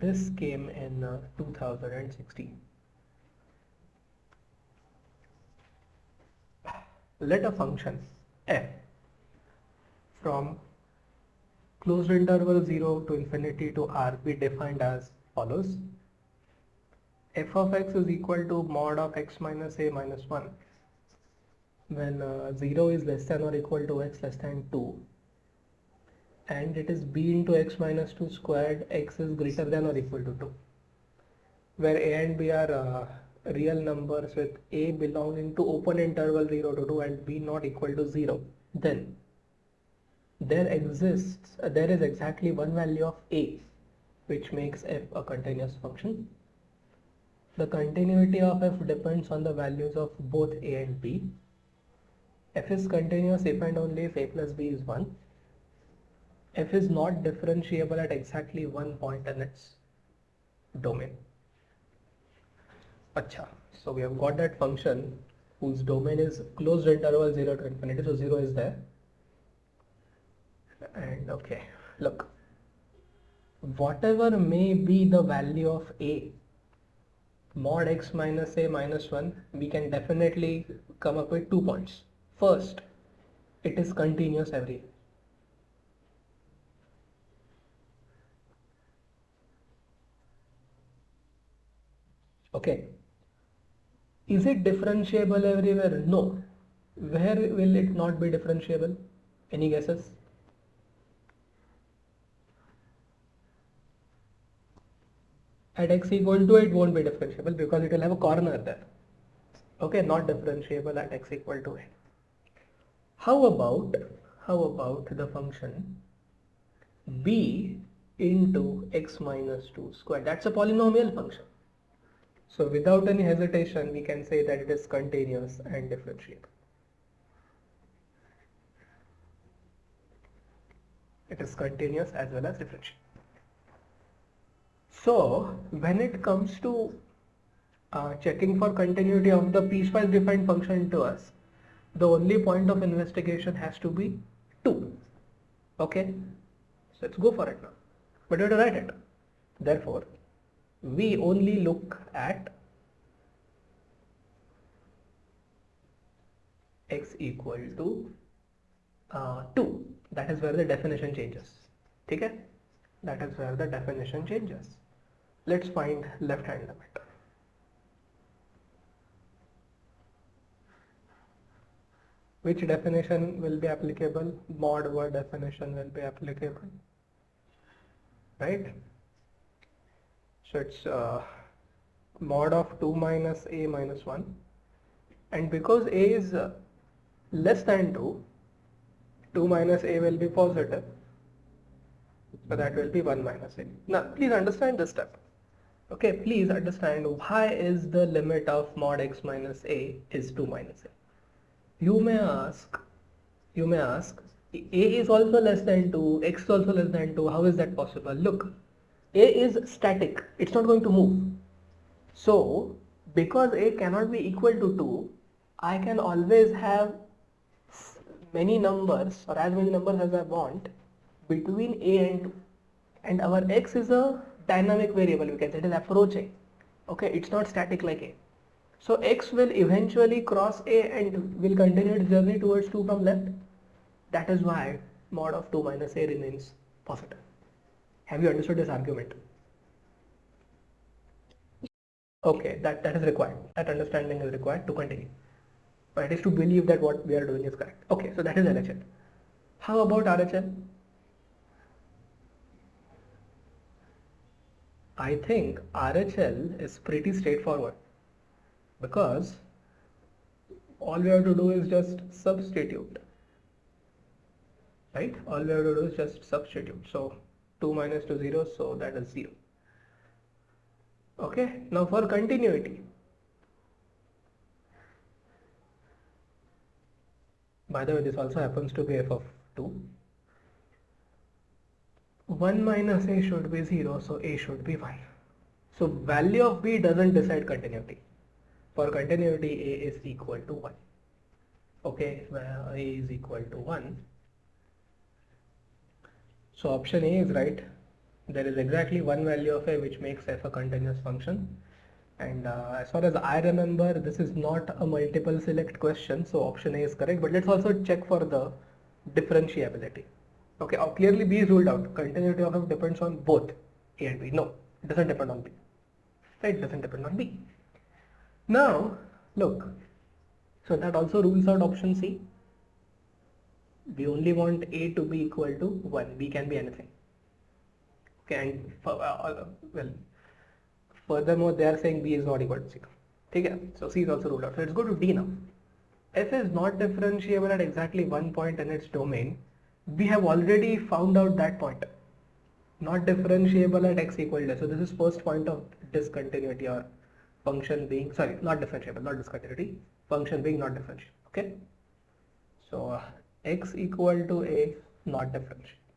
This came in 2016. Let a function f from closed interval 0 to infinity to r be defined as follows. F of x is equal to mod of x minus a minus 1 when 0 is less than or equal to x less than 2, and it is b into x minus 2 squared, x is greater than or equal to 2, where a and b are real numbers with a belonging to open interval 0 to 2 and b not equal to 0, then there is exactly one value of a which makes f a continuous function. The continuity of f depends on the values of both a and b. F is continuous if and only if a plus b is 1. F is not differentiable at exactly one point in its domain. Acha, so we have got that function whose domain is closed interval 0 to infinity, so 0 is there. And okay, look, whatever may be the value of a, mod x minus a minus 1, we can definitely come up with 2 points. First, it is continuous everywhere. Okay. Is it differentiable everywhere? No. Where will it not be differentiable? Any guesses? At x equal to it won't be differentiable because it will have a corner there. Okay, not differentiable at x equal to a. How about the function b into x minus 2 squared? That's a polynomial function. So without any hesitation, we can say that it is continuous and differentiable. It is continuous as well as differentiable. So when it comes to checking for continuity of the piecewise defined function to us, the only point of investigation has to be 2. Okay, so let's go for it now. But we have to write it. Therefore, we only look at x equal to 2. That is where the definition changes. Okay? That is where the definition changes. Let's find left hand limit. Which definition will be applicable? Mod over definition will be applicable, right? So it's mod of 2 minus a minus 1, and because a is less than 2, 2 minus a will be positive, so that will be 1 minus a. Now please understand this step. Okay, please understand why is the limit of mod x minus a is 2 minus a. You may ask, a is also less than 2, x is also less than 2, how is that possible? Look, a is static, it's not going to move. So, because a cannot be equal to 2, I can always have many numbers or as many numbers as I want between a and 2. And our x is a dynamic variable, we can say it is approaching. Okay, it's not static like a. So x will eventually cross a and will continue its journey towards 2 from left. That is why mod of 2 minus a remains positive. Have you understood this argument? Okay, that is required. That understanding is required to continue. But it is to believe that what we are doing is correct. Okay, so that is LHL. How about RHL? I think RHL is pretty straightforward, because all we have to do is just substitute, right? All we have to do is just substitute. So 2 minus 2 0, so that is 0. Okay, now for continuity, by the way, this also happens to be f of 2. 1 minus a should be 0, so a should be 1. So value of b doesn't decide continuity. For continuity, a is equal to 1. Okay, where a is equal to 1. So option A is right. there is exactly one value of a which makes f a continuous function. And as far as I remember, this is not a multiple select question, so option A is correct. But let's also check for the differentiability. Okay, clearly B is ruled out. Continuity of f depends on both A and B. No, it doesn't depend on B. Right, it doesn't depend on B. Now, look, so that also rules out option C. We only want A to be equal to 1. B can be anything. Okay, and well, furthermore, they are saying B is not equal to 0. Okay, so C is also ruled out. So let's go to D now. F is not differentiable at exactly one point in its domain. We have already found out that point. Not differentiable at x equal to. So this is first point of discontinuity, or function being, sorry, not differentiable, not discontinuity, function being not differentiable. Okay. So x equal to a, not differentiable.